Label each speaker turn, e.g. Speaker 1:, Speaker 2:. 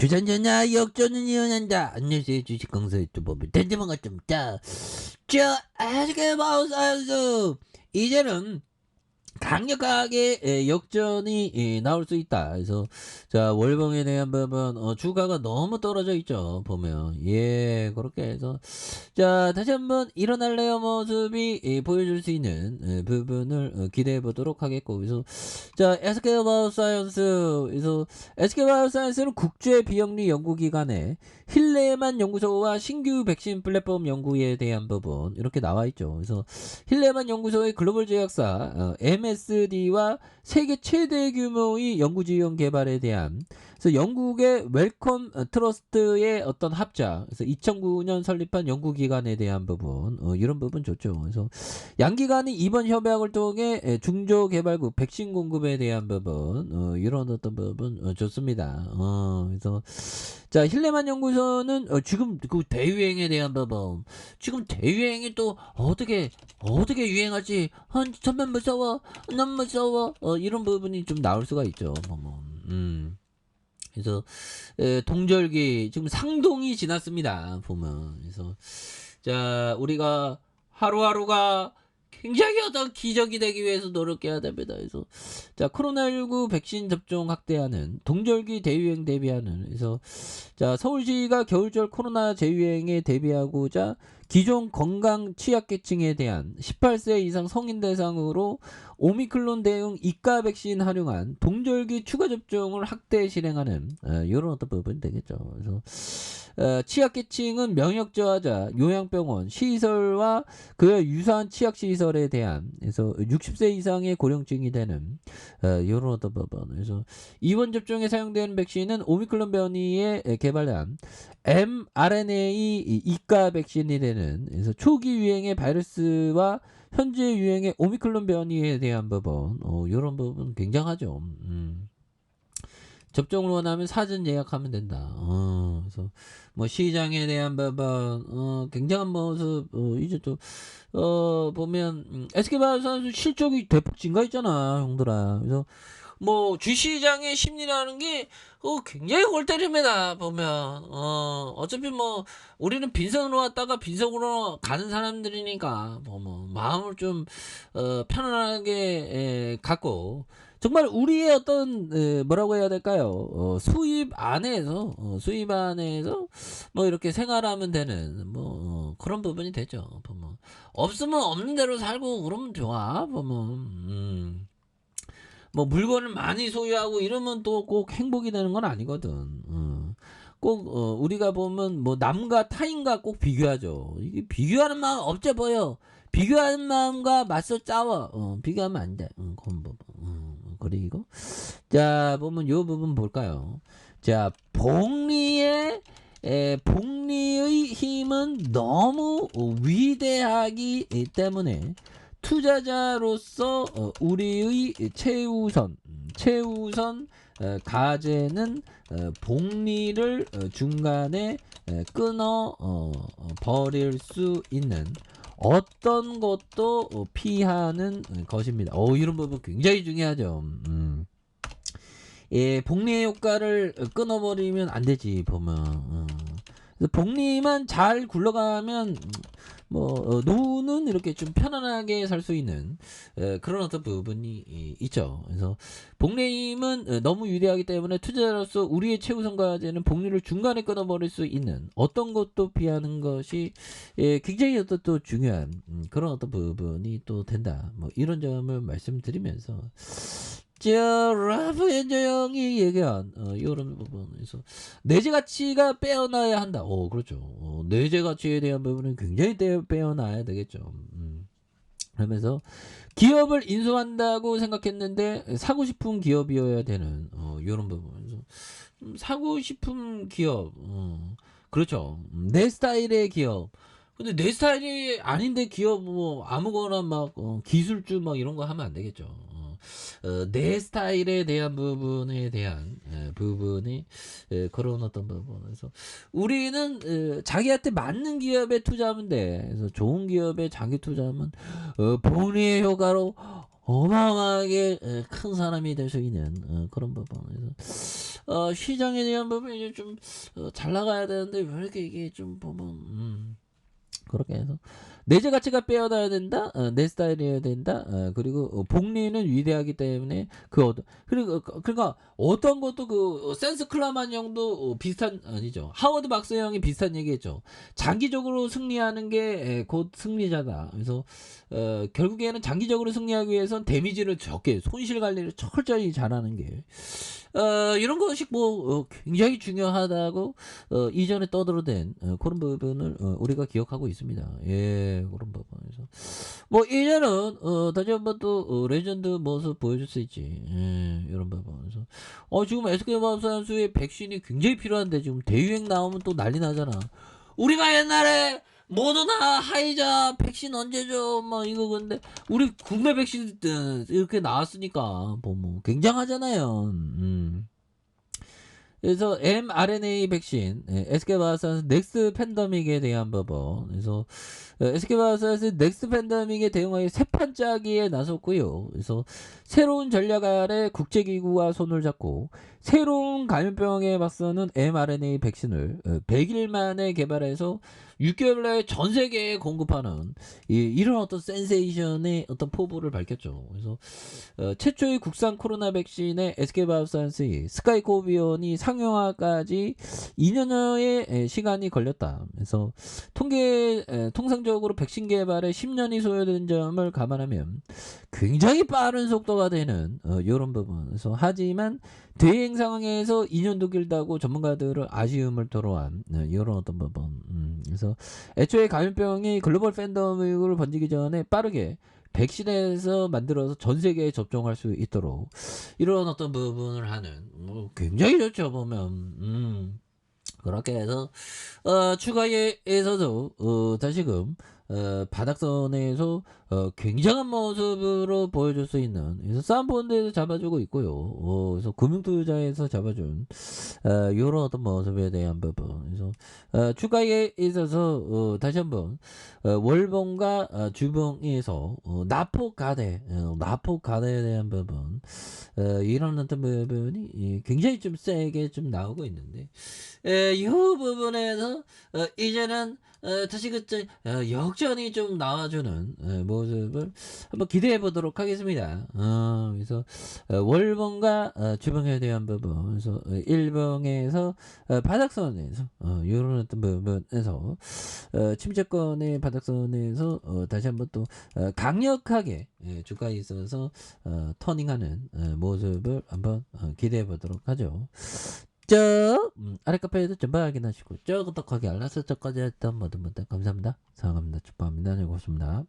Speaker 1: 주전전야 역전은 이어난다. 안녕하세요. 주식강사 유튜버입니다. 던지만 같습니다. 아직의 마우스하우스 이제는 강력하게 역전이 나올 수 있다. 그래서 자 월봉에 대한 부분 주가가 너무 떨어져 있죠. 보면 그렇게 해서 자 다시 한번 일어날래요 모습이 보여줄 수 있는 부분을 기대해 보도록 하겠고, 그래서 자 SK 바이오사이언스, 그래서 SK 바이오사이언스는 국제 비영리 연구기관의 힐레만 연구소와 신규 백신 플랫폼 연구에 대한 부분 이렇게 나와 있죠. 그래서 힐레만 연구소의 글로벌 제약사 MSD와 세계 최대 규모의 연구지원 개발에 대한, 그래서 영국의 웰컴 트러스트의 어떤 합작, 그래서 2009년 설립한 연구기관에 대한 부분 이런 부분 좋죠. 그래서 양기관이 이번 협약을 통해 중소개발국 백신 공급에 대한 부분 이런 어떤 부분 좋습니다. 그래서 자 힐레만 연구소는 지금 그 대유행에 대한 부분, 지금 대유행이 또 어떻게 유행할지 정말 무서워, 너무 무서워 이런 부분이 좀 나올 수가 있죠. 그래서 동절기 지금 상동이 지났습니다. 보면 그래서 자 우리가 하루하루가 굉장히 어떤 기적이 되기 위해서 노력해야 됩니다. 그래서 자 코로나19 백신 접종 확대하는 동절기 대유행 대비하는, 그래서 자 서울시가 겨울철 코로나 재유행에 대비하고자 기존 건강 취약계층에 대한 18세 이상 성인 대상으로 오미크론 대응 이가 백신 활용한 동절기 추가 접종을 확대 실행하는 이런 어떤 부분이 되겠죠. 그래서 취약계층은 명역 저하자, 요양병원, 시설과 그와 유사한 취약시설에 대한, 그래서 60세 이상의 고령층이 되는 이런 어떤 부분. 그래서 이번 접종에 사용되는 백신은 오미크론 변이에 개발한 mRNA 이가 백신이 되는, 그래서 초기 유행의 바이러스와 현재 유행의 오미크론 변이에 대한 부분 이런 부분 굉장하죠. 접종을 원하면 사전 예약하면 된다. 그래서 뭐 시장에 대한 부분 굉장한 모습 이제 또 보면 SK바이오선수 실적이 대폭 증가했잖아, 형들아. 그래서 뭐 주시장의 심리라는 게 굉장히 골 때립니다. 보면 어차피 뭐 우리는 빈손으로 왔다가 빈손으로 가는 사람들이니까 뭐 마음을 좀 편안하게 갖고, 정말 우리의 어떤 뭐라고 해야 될까요? 수입 안에서 뭐 이렇게 생활하면 되는 뭐 그런 부분이 되죠. 보면 없으면 없는 대로 살고 그러면 좋아. 보면 뭐 물건을 많이 소유하고 이러면 또 꼭 행복이 되는 건 아니거든. 꼭 우리가 보면 뭐 남과 타인과 꼭 비교하죠. 이게 비교하는 마음 없어 보여. 비교하는 마음과 맞서 싸워. 비교하면 안 돼. 그건 뭐, 그리고 자 보면 요 부분 볼까요? 자 복리의 힘은 너무 위대하기 때문에 투자자로서 우리의 최우선 과제는 복리를 중간에 끊어 버릴 수 있는 어떤 것도 피하는 것입니다. 이런 부분 굉장히 중요하죠. 복리의 효과를 끊어버리면 안 되지, 보면. 복리만 잘 굴러가면 뭐 노후는 이렇게 좀 편안하게 살 수 있는 그런 어떤 부분이 있죠. 그래서 복리임은 너무 유리하기 때문에 투자자로서 우리의 최우선 과제는 복리를 중간에 끊어버릴 수 있는 어떤 것도 피하는 것이 굉장히 어떤 또 중요한 그런 어떤 부분이 또 된다. 뭐 이런 점을 말씀드리면서 라프 엔저 형이 얘기한 이런 부분에서 내재 가치가 빼어나야 한다. 그렇죠. 내재 가치에 대한 부분은 굉장히 빼어나야 되겠죠. 그러면서 기업을 인수한다고 생각했는데 사고 싶은 기업이어야 되는 이런 부분에서 사고 싶은 기업, 그렇죠. 내 스타일의 기업. 근데 내 스타일이 아닌데 기업 뭐 아무거나 막 기술주 막 이런 거 하면 안 되겠죠. 내 스타일에 대한 부분에 대한 부분이 그런 어떤 부분에서 우리는 자기한테 맞는 기업에 투자하면 돼. 그래서 좋은 기업에 자기 투자하면 복리의 효과로 어마어마하게 큰 사람이 될 수 있는 그런 부분에서 시장에 대한 부분이 이제 좀 잘 나가야 되는데 왜 이렇게 이게 좀 보면 그렇게 해서 내재 가치가 빼어나야 된다. 내 스타일이어야 된다. 그리고 복리는 위대하기 때문에 그리고 그러니까 어떤 것도 센스 클라만 형도 비슷한 아니죠. 하워드 박스 형이 비슷한 얘기했죠. 장기적으로 승리하는 게 곧 승리자다. 그래서 결국에는 장기적으로 승리하기 위해선 데미지를 적게 손실 관리를 철저히 잘하는 게 이런 것이 굉장히 중요하다고 이전에 떠들어댄 그런 부분을 우리가 기억하고 있습니다. 예, 그런 부분에서 이제는 다시 한번 또 레전드 모습 보여줄 수 있지. 예, 이런 부분에서 지금 SK마우스 선수의 백신이 굉장히 필요한데 지금 대유행 나오면 또 난리 나잖아. 우리가 옛날에 모더나 화이자 백신 언제 줘? 이거 근데 우리 국내 백신 이렇게 나왔으니까 굉장하잖아요. 그래서 mRNA 백신, SK바이오사이언스 넥스 팬데믹에 대한 부분. 그래서 SK바이오사이언스 넥스 팬데믹에 대응하여 새 판짜기에 나섰고요. 그래서 새로운 전략 아래 국제기구와 손을 잡고 새로운 감염병에 맞서는 mRNA 백신을 100일 만에 개발해서 6개월 내에 전 세계에 공급하는 이런 어떤 센세이션의 어떤 포부를 밝혔죠. 그래서 최초의 국산 코로나 백신의 SK바이오사이언스의 스카이코비온이 상용화까지 2년여의 시간이 걸렸다. 그래서 통상적으로 백신 개발에 10년이 소요된 점을 감안하면 굉장히 빠른 속도가 되는 이런 부분. 그래서 하지만 대행 상황에서 2년도 길다고 전문가들은 아쉬움을 토로한 이런 어떤 부분. 그래서 애초에 감염병이 글로벌 팬데믹으로 번지기 전에 빠르게 백신에서 만들어서 전 세계에 접종할 수 있도록 이런 어떤 부분을 하는 굉장히 좋죠 보면. 그렇게 해서 추가에서도 다시금 바닥선에서 굉장한 모습으로 보여줄 수 있는 그래서 쌈본드에서 잡아주고 있고요. 그래서 금융투자에서 잡아준 이런 어떤 모습에 대한 부분. 그래서 추가에 있어서 다시 한번 월봉과 주봉에서 나폭가대에 대한 부분. 이런 어떤 부분이 굉장히 좀 세게 좀 나오고 있는데 이 부분에서 이제는 다시 역전이 좀 나와주는 모습을 한번 기대해 보도록 하겠습니다. 그래서 월봉과 주봉에 대한 부분, 그래서 일봉에서 바닥선에서 이런 어떤 부분에서 침체권의 바닥선에서 다시 한번 또 강력하게 주가에 있어서 터닝하는 모습을 한번 기대해 보도록 하죠. 아래 카페에도 전방 확인하시고 구독하기 알람 설정까지 했던 모든 분들 감사합니다. 사랑합니다. 축복합니다. 즐거웠습니다.